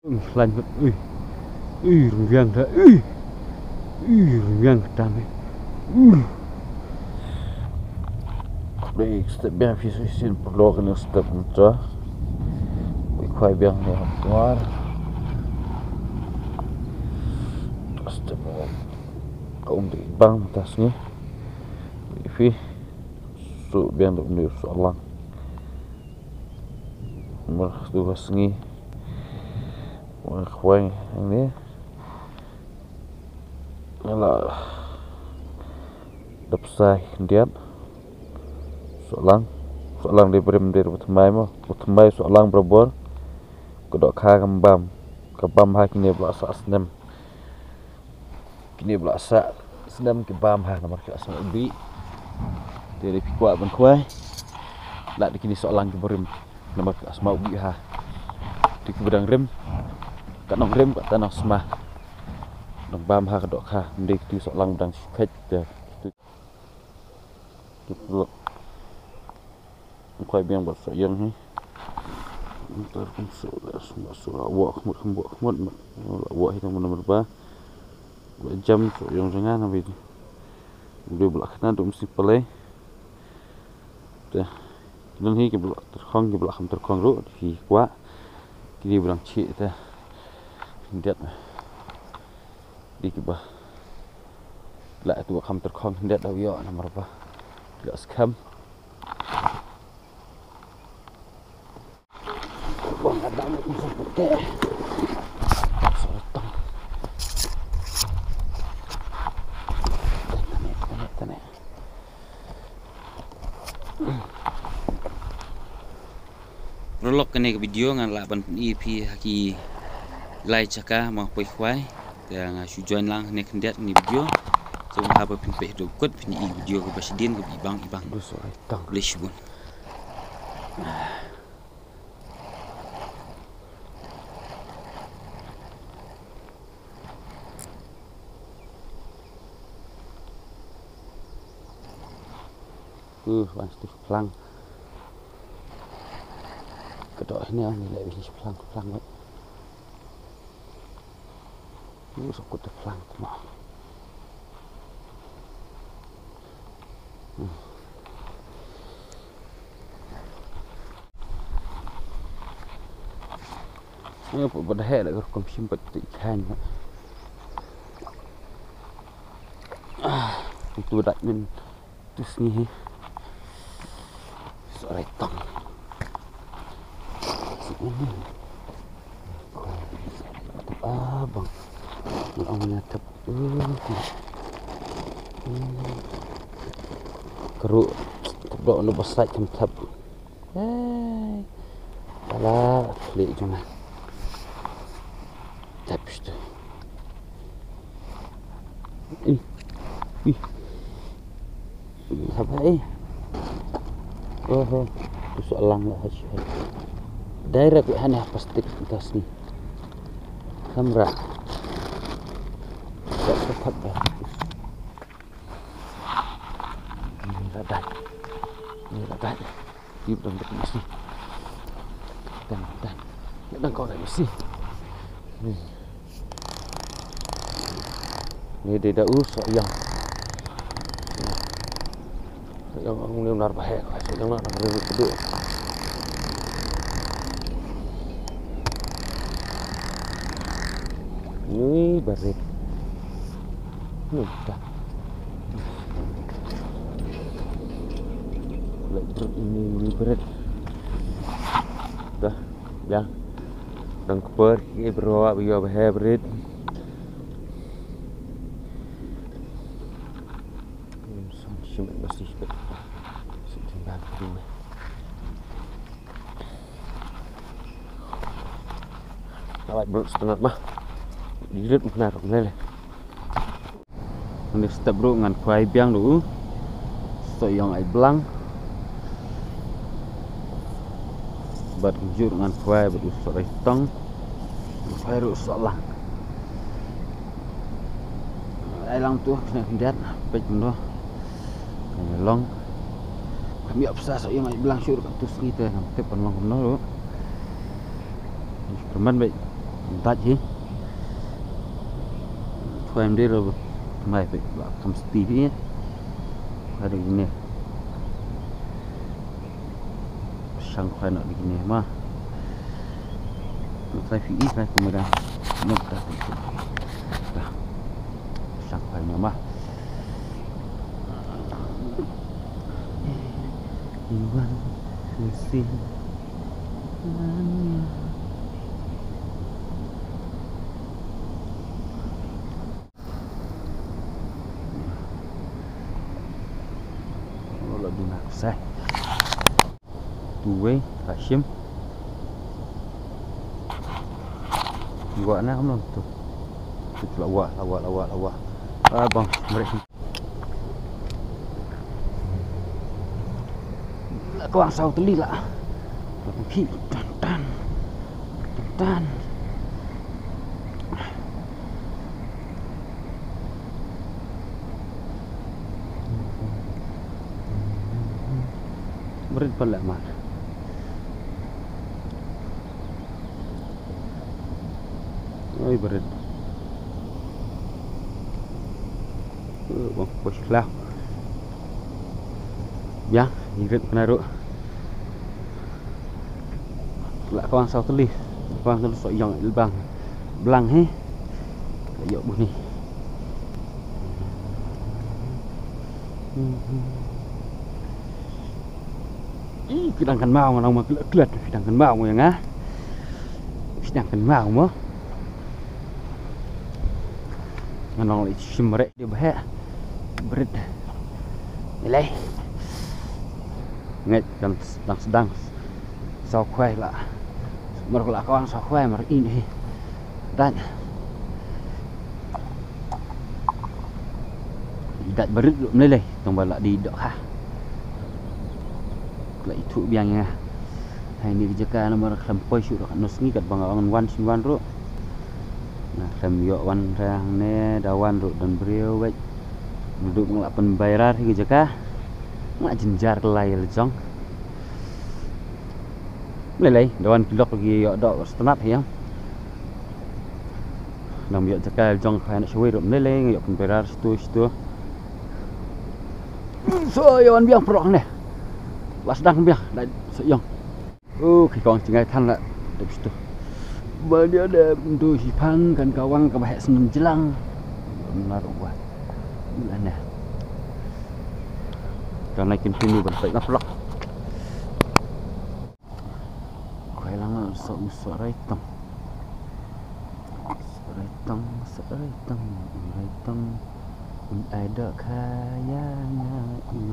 Lanjut, rumiang dah, rumiang damai, Baik, step biang fisil perlu kena step muncul. Kuai biang ni keluar. Step kau untuk bang atas ni. Ifi, so biang untuk menurut soalan. Nomor dua sengi. Kuai yang ni. Alah, dapsai diat. Soalang di berimdir utamai soalang berbor kedok kha kembam ha kini belasa asnem kembam ha nomor ke asma ubi dari pikwa ban kuai la di kini soalang ke berim nomor ke asma ubi ha di kubedang rem kanong rem kat tanah semah dong bam ha kedok kha mendek tu soalang bedang sikhet tu kuai biang buat sayang ni. Ntar pun masuk awak khmut awak hitam mana berapa. Jam sayang jangan habis. Dia belakang tu mesti pelai. Dah. Kita ni ke belak terkong ru di kuat. Kini berang cik dah. Hendak di kibah. Lah tu kham terkong hendak dah yo nama berapa. Tidak skam. Buang ada nak musuh putih. Sotong. Tanek. Prolog kene ke video ngan laban EP haki lai caka mau poi khwai yang sujuan lang ne kendiat ni video so haba pimpeh do kot ni video ke basidin ke ibang sotong leshbun. Pasti pelang. Kedok ini ni lebih pelang. Sokut pelang tu mah. Ini apa berdaya dah kalau simpat ikan. Itu dah min terus ni. Soretong. Abang. Nak menyatap. Keruk. Tebak nak besar tempat. Alah, pelik cuma. Tapis tu. Sabar Oh, tu soalang lah hasil. Direct hanya plastik atas ni. Kamera. Tak cepat dah. Ini radat. Ini belum mesti. Dan kau dah mesti. Ni dia dah sayang. Yang aku ni benar bahaya. Sayang nak beri kedua. Ni berit. Dah. Lepas ini berit. Dah. Yang. Dan keper. Ini berapa biar bahaya berit. Cuma mesti sebab setimbang dulu. Awak belum setengah mah. Dilut benar benar. Ini step bro dengan kuai biang dulu. So yang ai belang. Berjur dengan kuai berusuk retong. Kuai rusuk lang. Ai lang tu kena hendak pej benda. Long kami absah so yang bilang syur kat tu kita nanti penlong benar tu. Perman baik tắt chứ thôi em đi rồi mày phải bảo cầm tivi nhé hay được nè sang khoai nọ đi nè mà saya fikir saya kemudian nak sang khoai nọ mà Iwan Husin lebih nak saya tuwe Hashim gua nak belum tuh lawak bang mereka quang sau teli lah khi tan berit pala mah ôi berit bang bos lah ya berit penaruh lại quang sau teli quang teli soi yang bang belang he kayak bunyi sedangkan mau nang mah kelet sedangkan mau yang ah sedangkan mau mah nang li simrek dia bah berit nilai ngai kan sedang sau khoai lah mar la kawan sau khoai mar ini dan dat berit nilai tong bala di dak ha lại thụ biang nha hay đi jaka nomor kelampoi syuk dak nusni kat bangangan wan sinwan ro nah kem yo wan rang ne dawan ro dan beliau baik duduk ngelak pembayaran hi jaka ngelak jenjar kelai lejong lelai dawan kilok lagi yo dok setenat ya nam yo jaka lejong khai nak suwe ro lelai yo pembayaran situ so yo wan biang prok ne las sedang biang dan seyong khi còn chỉ ngay than lại được situ dia ada untuk hipang kan kawang ke bahak senam jelang menaruh buat mana kan naikin sini berbaik naflak kau hilang suara hitam ada kayanya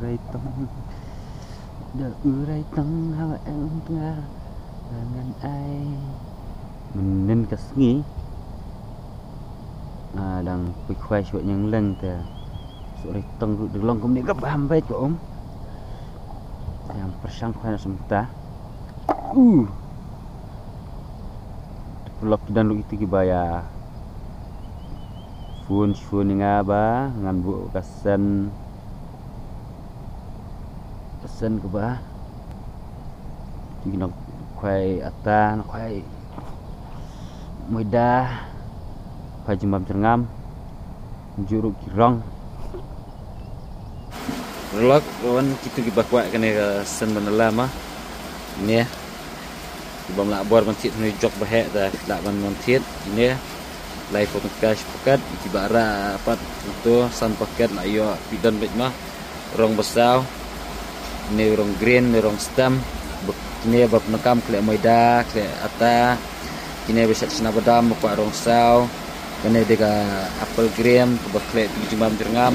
hitam được urai tang hawa ang tengah dengan ai mình cái nghĩ đang quay khoai chuyện những lần thì số đây tăng được lòng cũng đi gấp ham vết của ông yang persang khoai semta vlog dan lu itu kibaya phun ngaba ngan bu kasen ke bawah nó khoai ata nó khoai muda khoai jembam cerngam juruk kirong vlog kawan kita bakwa kena sen menelama ini ya jembam labor mencit ni jok bahek dah lak ban mencit ini lai podcast pokat ibara apa itu san poket la yo pidan bet mah rong besau ni rong green ni rong stem ni bab nakam kle moida kle ata kini bisa sena badam kwa rong sau kene dega apple green bab kle jembam jerngam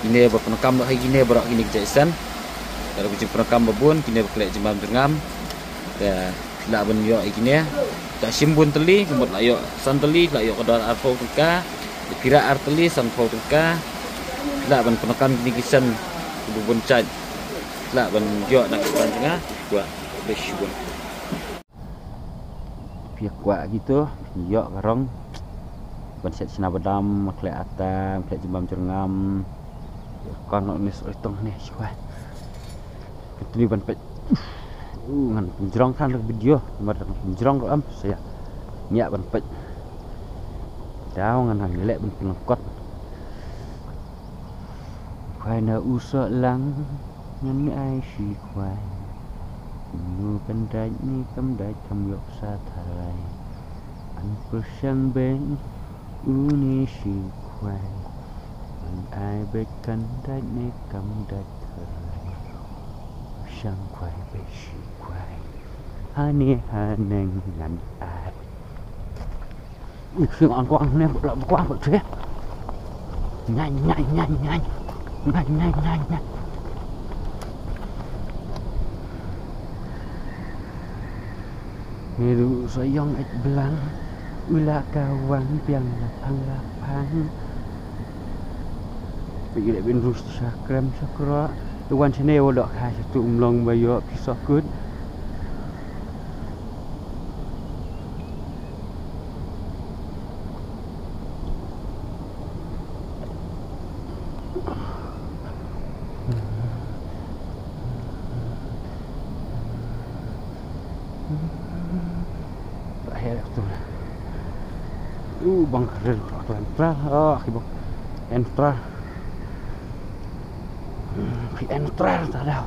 ini bab nakam lo gini borok ini jaisan kalau jembam nakam babun kini bab kle jembam jerngam ya la ben yo gini tak simbun teli kemut la yo san teli la yo kodar arfo tengka kira arteli san fo tengka la ben penakam kini kisan bubun caj lah ban yo nak tengah buat besbun pihak kuat gitu yo karong ban set sena badam klek atam klek jembam cerngam kon ni soitong ni kuat ketui ban pet ngan penjerong kan video mar penjerong am saya nhẹ bằng bệnh đau ngân hàng lệ bằng lòng cốt khoai nở u sợ lắng nhân ai chỉ khoai nu bên trái ni cắm đại thầm lộc xa thải anh bersang bên u ni chỉ khoai anh ai biết cắn đại ni cắm đại thải sang khoai bị chỉ khoai hani haneng ngàn ai khi on quang nè lợn quang một thế nhanh nhanh nhanh nhanh nhanh nhanh nhanh nhanh nghe đủ sợi dòng ếch blang ula kawan piang lapang bị lại bên rus krem sakra tuan channel dok hai satu long bayo pisau good bang keren entra kibok entra tak ada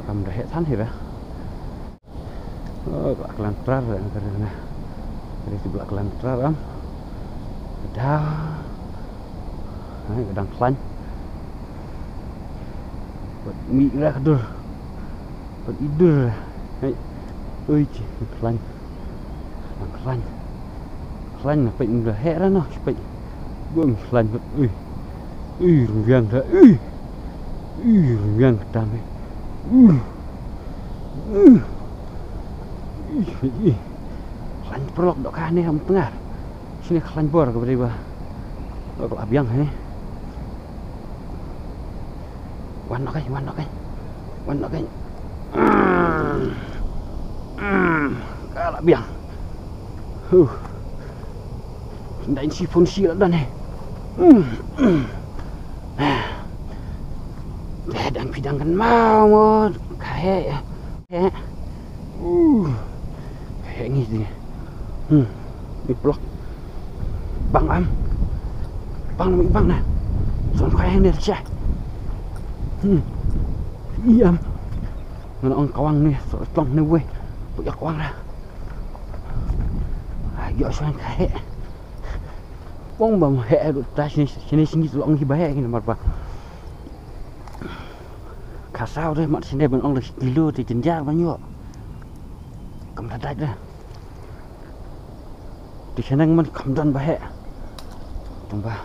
kamu dah hetan hira belak lantrar karena dari sebelah lantrar ada kadang klan buat mie lah kedur buat tidur ơi chị lạnh phải là hẹ đó nó phải buông lạnh vật vàng ra vàng đam mê lạnh perlok dok aneh am tengah sini lạnh bor ke beriba kalau abiang he wan ok kalah biang đánh si phun si lắm đây này đang pidang kan mau mod kayak ini sih di blok bang nè son khoai này chạy iya nó ông kawang nih long nih gue punya kawang lah ayo soan kayak bong bang hẹ được ta sini tụi ông thì bé cái mặt vào cả sao đây mặt sini bên ông là kilo thì chân da bao nhiêu cầm thật đấy ra thì khả năng mình cầm chân bé tông vào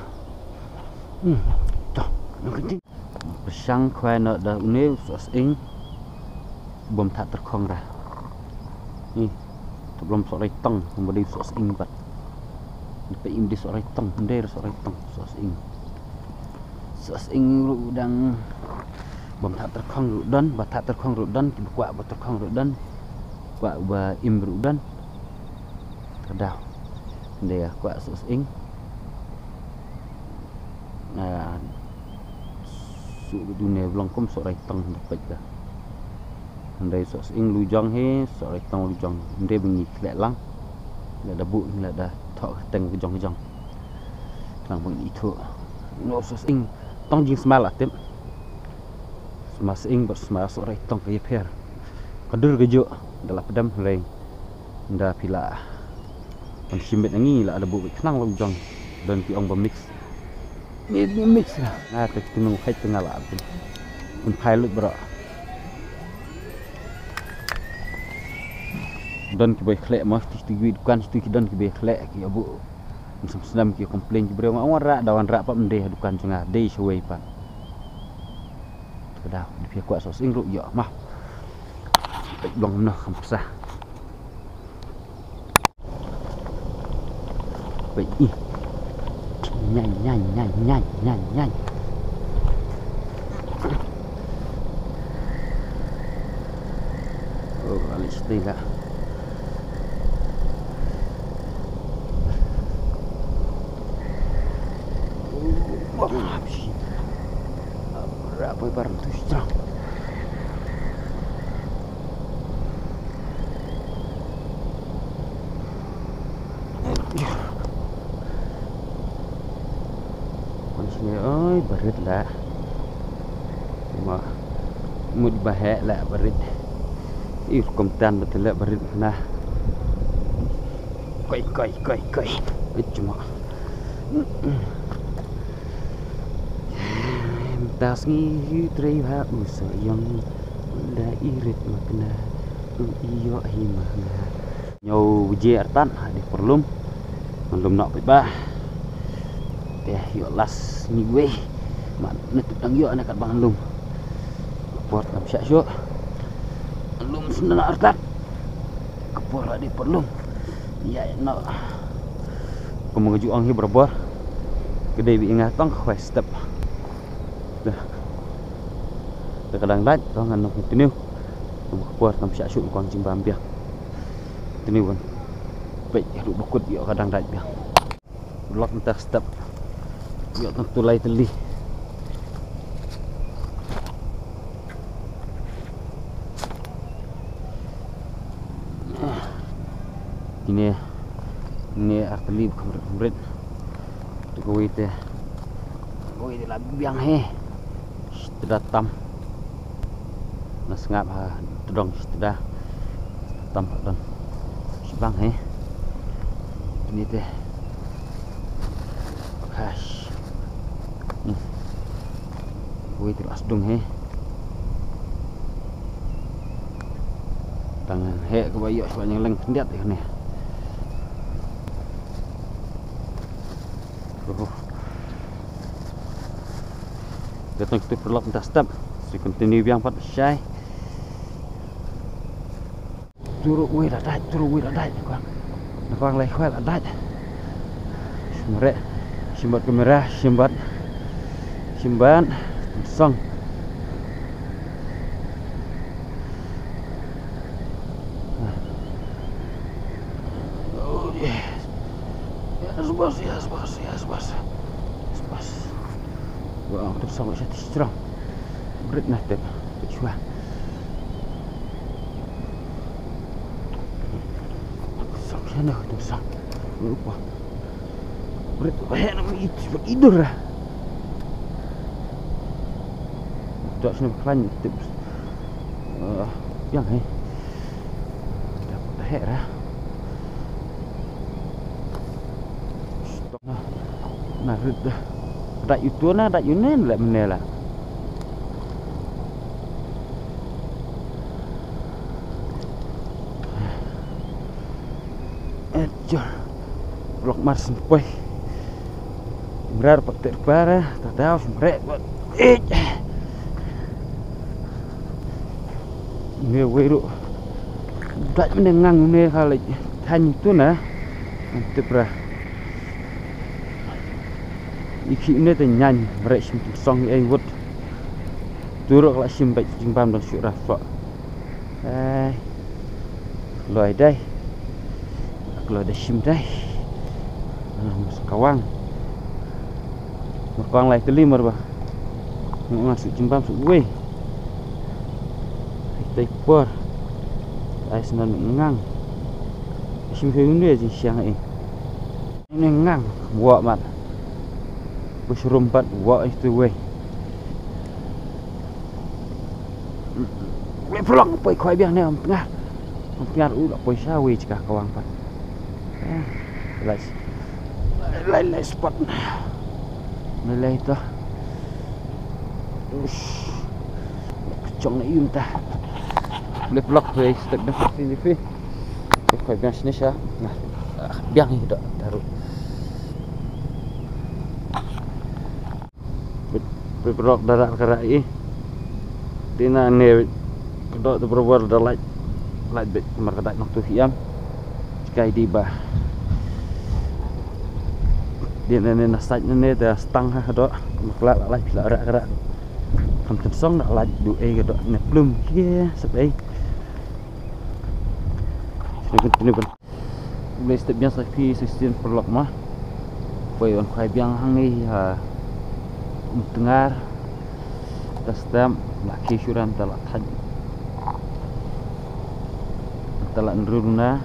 nó cái sang khoai nợ đã nếu in bom tak terkong dah ni sebelum sore tong kemudian sos ing bat depe im di sore tong ndai sore tong sos ing udang bom tak terkong rudan bat tak terkong rudan kuat bat terkong rudan kuat ba im rudan kedau ndai kuat sos ing nah su dunia blongkom sore tong depe dah ndai sos ing lujong he sore tong lujong ndai bunyi lek lang lek dabu lek dah thok teng kejong lang bunyi itu no sos ing tong jing smal atem smas ing bersmas sore tong ke per kadur gejo dalam pedam leng nda pila on simbet ngi la dabu kenang lujong dan ki ong mix ni mix lah na te tinung khai tengah la pun pilot bro dan kibai khlek mas ti dukan sti ki dan kibai khlek ki abu senam ki komplain ki breu ngawar ra dawan ra pa mendeh dukan cengah dei showei pa kedau di pihak kuat sos ing ru yo mah long noh kamsah baik nyanyi oh alis tega berapa barang tu strong barit lah. Mut bahek lah barit. Komtan betul lah barit nah. Koi. Cuma. Tas ngi trei ha usa yang da irit makna iyo himana. Nyau je artan di perlum. Belum nak ba. Yo las ni gue. Mak netuk dang yo nak bang lum. Buat nam syak syok. Lum sendana artan. Kepor di perlum. Ya nak. Kemengeju ang hi berbar. Gede bi ingat tong khoi step. Dah. Kadang lat tong ngan nok tiniu. Kepor nam syak syok kuang cimbam biang. Tiniu kan. Baik ru bukut yo kadang lat biang. Blok entah step. Yo tentu lai teli. Ini arteli kamret tu koi te la biang he datam nas ngap ha tudong sudah tam dan sibang he ini te hash koi te asdung he tangan he kebayo sebanyak leng lihat ni. Datang kita perlu entah step. Si continue biang pat syai. Turuk wei dah dah. Nakang lai khwal dah. Semrek simbat kamera, simban song. Oh yes. Yes boss. Wah, tersang macam terang. Berat nak tep. Cuba. Sana tersang. Lupa. Berat banyak nak tidur lah. Tak sini berkelan tips. Yang dapat hek lah. Stop lah. Narik dah. Dak itu na dak yunen lah menela. Ejor. Blok mar sampai. Berar pakai para, tak tahu semrek buat. Ni weru. Dak menengang ni kali. Hanya itu na. Antepra. Iki ini tu nyanyi mereka sim song yang word turut lah sim baik cimbam dan syuk rafa. Loi dai, kalau ada sim dai, kawang, berkawang lagi teli merba, masuk cimbam masuk gue, kita ikut, ais nan ngang, sim ini aja siang ini ngang, buat mat. Berserumpat wah itu weh. Weh pulang poi khoi biang ni tengah. Tengah udah poi sawi cakap kawang pat. Lai spot. Nilai itu. Kecong ni yun ta. Boleh pulang weh step dah TV. Khoi biang sini sah. Nah, biang ni dah taruh. Berok darat kerai tina ne kedok tu berbual dah light bet markadak nok tu hiam sky di bah dia ne nasaj ne dah stang ha kedok maklak light lara kerak kam song nak light du kedok ne plum kia sebai ni pun boleh step biasa fi 16 perlok mah poi on khai biang hang ni ha dengar testem laki syuran talak haj talak nruna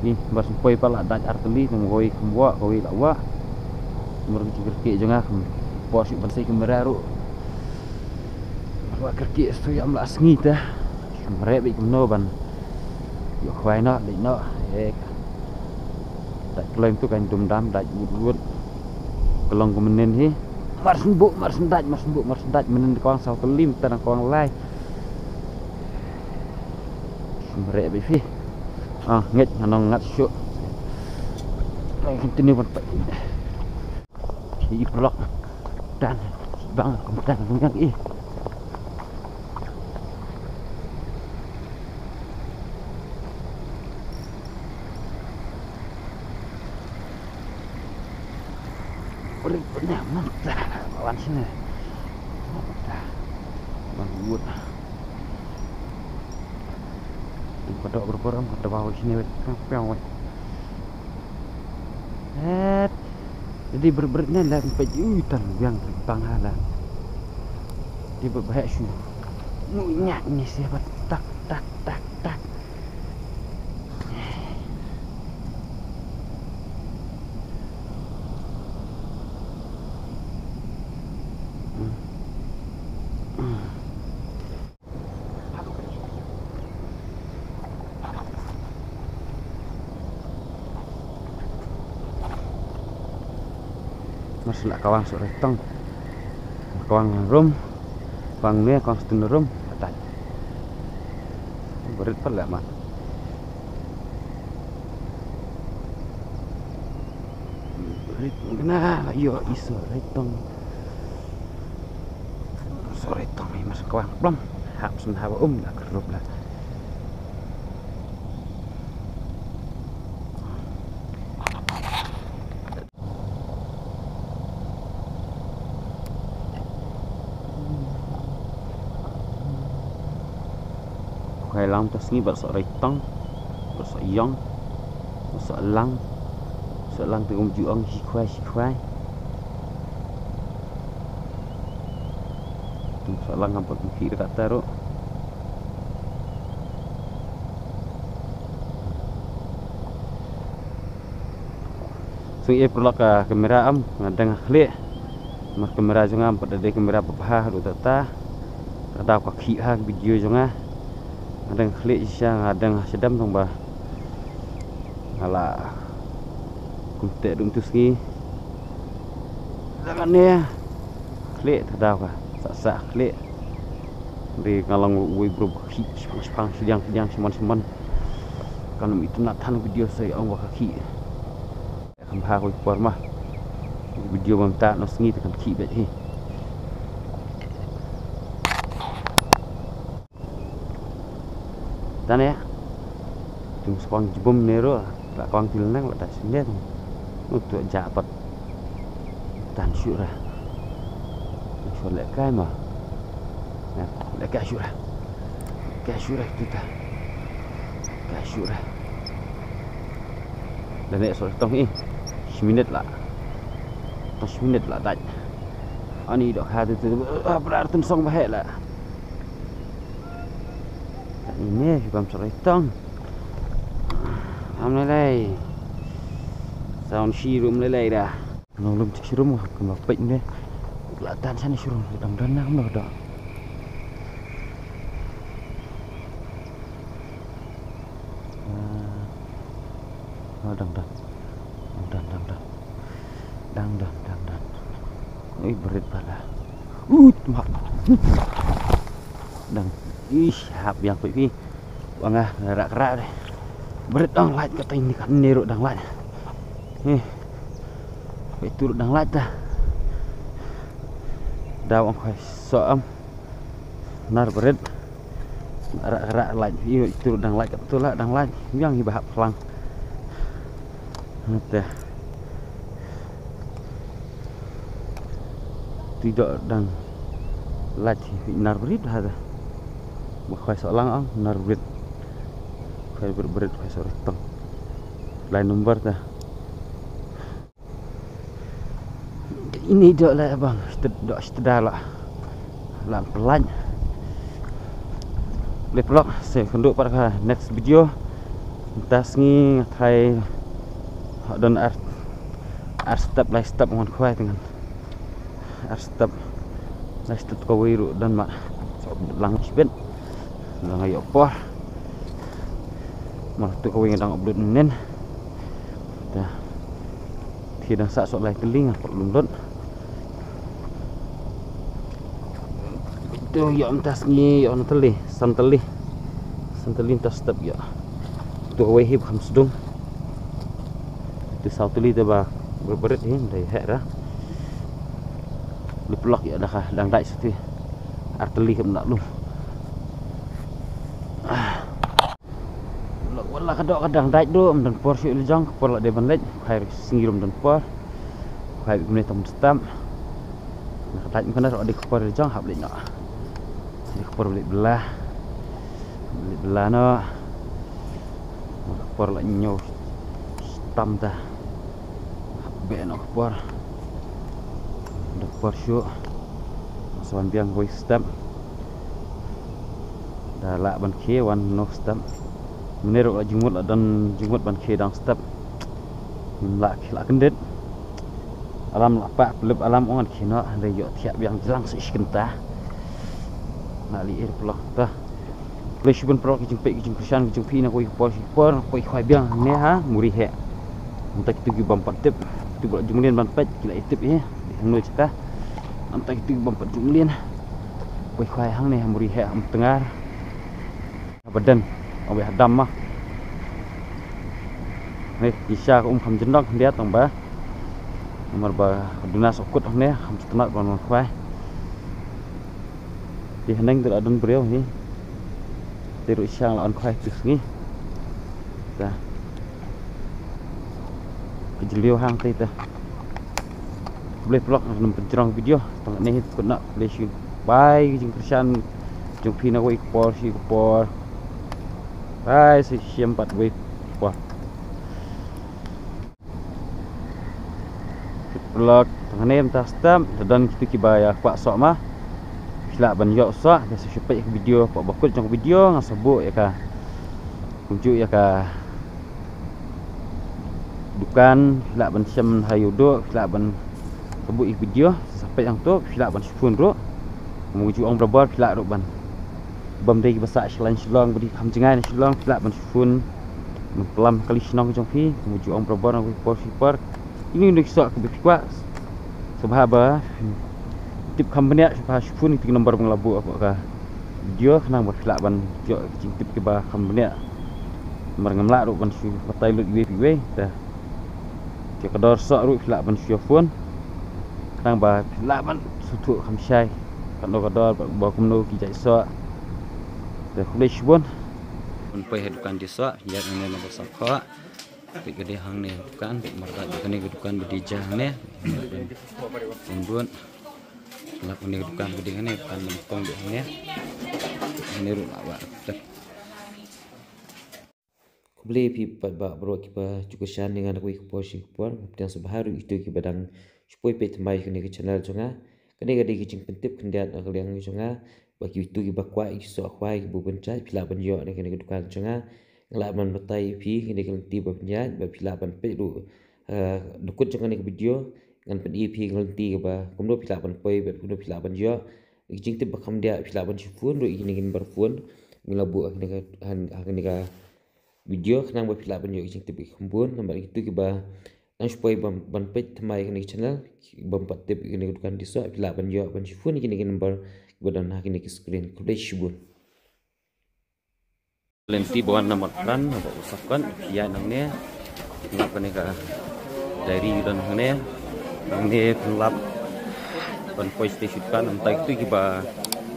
ni barsempoi pala daj arteli ngoi kembua koi lawa mergi kerki jengah pos bersih kamera ru wa kerki sto yam la sngi ta kamera bi kumno ban yo khwai no le no tak klaim tu kan dum dam dak wut kelong kemenen hi mar sendat menen kong sau kelim tanang kong lai kamera bi fi nget nganong ngat syuk continue ban thì blog dan bang kemudian dengan benar mantap kawan sini bangun pada berperam pada bawah sini kampung jadi berberatnya lah sampai jutaan yang banghala dia berbahaya syu munyak ni siapa tak masalah kawan sore tong kawan rum kawan ni kawan setengah rum atas berit pala mat berit kena yo iso retong sore tong ni mas kawan belum hap sun hawa dah kerup lah khai lang tas ni bar sore tong bar so yong so lang tu juang si khwai so lang apa ki dekat taruh so ia perlu ke kamera am ngadang klik mas kamera jangan pada de kamera babah ru tata ada ka khi ha video jangan ada klik isya ada sedam tong ba ala kuntek dum tu ski jangan ni klik tadau ka sak klik di ngalang we bro khi pang sidang seman kalau itu nak tan video saya ang wa khi akan ba ko por mah video mamta no sngi tekan khi bet hi dan ya tum spang jebom nero la kwang tilnang la dasnya tu untuk jabat dan syurah solek kai mah ya lek syurah kita syurah dan nek sol tong ni 10 minit lah dah ani dok ha tu berarti song bahek lah ini bam seretong amlelai sound shirum lelai dah nolum shirum kembang pek ni kelatan sana shirum dan nak dah dah dang berit pala mak dang hap yang pi bangah rak deh berit dang light kata ini kan nero dang light itu dang light dah daw ang khoi soam nar berit rak light itu dang light betul lah dang light yang hibah pelang dah tidak dan lagi nar berit dah bukai seorang ang nar berit kai berit kai seorang lain nomor dah ini dak lah bang dak sedar lah lang pelan leplok saya kenduk pada next video tas ni kai dan art step by step ngon khoi dengan step kau wiru dan mak lang spin lang ayo por mà tôi kau yang đang upload nên thì đang sạ sọ lại cái link hoặc lùng đốt tôi yom tas ni on teli santeli tas step ya tôi kau hip ham sedung itu satu li tu bah berberit ni dari hek dah dipelak ya dah đang đại situ arteli kem nak lu wala kadang daik do dan por syuk lijang por la de banlej khai singirum dan por khai gune tom stam nak daik kana ro de por lijang hab lej nak de por belah no por la nyo stam ta be no por de por syuk soan biang voi stam dah la ban khe wan no stam menero jenggot dan jenggot ban khe dang step la kendet alam lapa pelep alam ongan khina le yo thiak biang jelang se iskenta na li er pulak ta fleshbun pro ki jengpe ki jeng krishan ki jeng phina koi por koi khoi biang ne ha muri he entak tu gi bam patip tu bro jumlien ban pet kila itip he hangno caka entak tu bam pat jumlien koi khoi hang ne muri he am tengar badan ông bị đâm á, này di xa cũng không chính đốc dia tong ba, nomor ba dunia sokut ông này không chỉ tenat còn khoai, di heneng tu ada beliau ni, terus siang lawan khoai tu ni, dah, kejeliu hang tu dah, boleh vlog nak pencerang video, tengok ni tu nak boleh shoot, bye, jeng Krishan, jeng Pina wei por si por. Hai si siam 4 wei wah vlog tengah nem tas stam dan kita kibaya pak sok mah sila ban yok sok biasa supaya video pak bakul trong video ngan sebut ya ka kunjuk ya ka dukan sila ban siam hayudo sila ban sebut video sampai yang tu sila ban phun ro menuju ong berbar sila ro ban bam dei besar selain Shillong beri hamjengai Shillong pula menfun mempelam kali senang jong pi menuju ong berbar nang por super ini untuk sok ke kuat sebab tip company sebab fun itu nombor mengelabu apakah dia kena berkelak ban jo tip ke bah company merengamlak ru ban su patai lut we dah dia kedor sok ru kelak ban su fun kena bah kelak ban sutuk khamsyai kador ba kumno ki jai sok dah flash pun sampai dukan desa ya ini nombor sakha tik gede hang ni dukan tik marta ni dukan bedijah ni pun lak ni dukan gede ni dukan lempong ni ini ru awak tak beli pi ba bro kipa juga shan dengan aku ikut posting pun dan sebaharu itu ki badang supaya pet mai ke channel jonga kene gede ki pentip kendiat akaliang jonga bagi itu kita kuat isu akwai ibu pencai pilapan yo ni kena kedukan cenga ngelaman betai pi kena kelenti berpenjat berpilapan pe du dukut cenga ni video ngan pen pi kelenti ke ba kumdo pilapan poi kumdo pilapan yo jing te bakam dia pilapan sifun do ini kena berfun ngelabu kena ka video kena berpilapan yo jing te kumpun nombor itu ke ba nang supaya ban pe temai kena channel bam patip kena kedukan disa pilapan yo ban sifun kena nombor badan hak ini ke screen kuda shibun lenti bawan nomor kan apa usapkan ya nangnya ngap ni ka dari dan nangnya nangnya pelap ban voice station kan entah itu kiba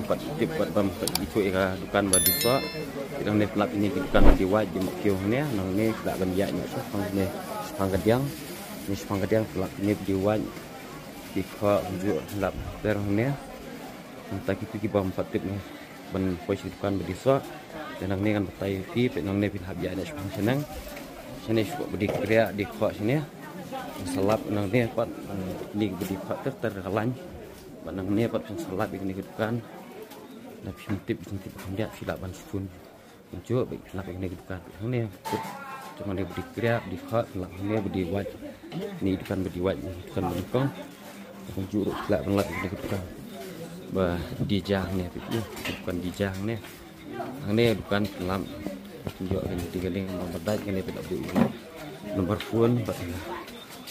empat tip buat bam itu ka dukan badisa nangnya pelap ini dukan di wajib kio ni nangnya tak ban ya ni pangkadiang ni pangkadiang pelap ini di wajib di kha unjuk pelap terangnya entah itu kita empat tip ni ban posisi dukan berdisa dan nang ni kan betai fi nang ni pin habia ada sepang senang sini suka bedi kriya di kok sini salap nang ni pat ni bedi kok terkalan nang ni pat salap ini dukan dan tip dia silaban sufun muncul baik salap ini dukan nang ni cuma dia bedi kriya di kok nang ni bedi waj ni dukan bedi waj dukan bengkong Tunjuk lah bang lagi bukan. Bah di jang ni bukan di jang ni. Ang ni bukan pelam. Tunjuk ini tiga link memperdaik ini tidak boleh. Nomor phone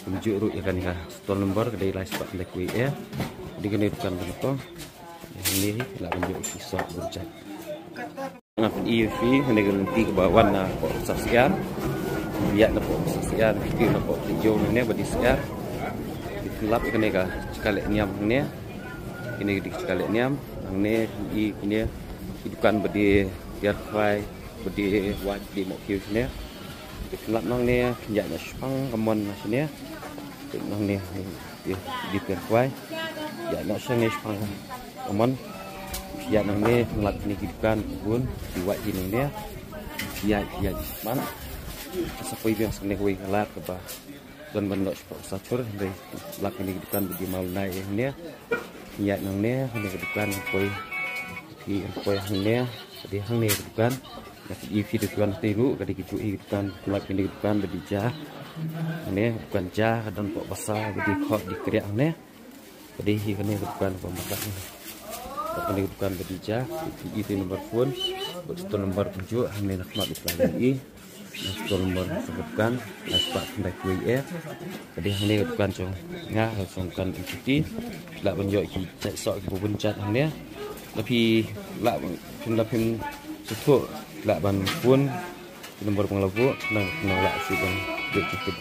tunjuk rut ikan ni store nomor kedai live spot lek ya. Di kene bukan betul. Ini lah tunjuk kisah bercak. Ngap EV ini ganti ke bawah na kok saksian. Biar na kok saksian itu na kok hijau ni badi siar. Gelap ikan ni sekali niam ni. Ini di sekali niam. Ang ni ini bukan badi wifi badi wat di mobil ni. Gelap nang ni ya na spang kamon sini. Nang ni di wifi. Ya na sang ni spang kamon. Ya nang ni ngelap ni gidukan pun diwat di nang dia ya man sapoi biang sene koi ngelap ke ba dan bandok satur dari lap ni gidukan di mal nai ni ya nang ni gidukan koi di koi hang ni di hang ni gidukan di gidukan tiru kadi gidukan lap ni gidukan di jah ni bukan jah dan pok besar di kok di kriak ni kadi ni gidukan pemasak ni ini bukan berija itu nomor phone itu nomor tunjuk hanya nak mak lagi itu nomor sebutkan aspak hendak WA jadi hanya bukan cong ya langsungkan ikuti lah tunjuk cek sok ibu bencat hanya tapi lah pin sesuatu lah ban phone nomor penglabu nang lah sih kan cukup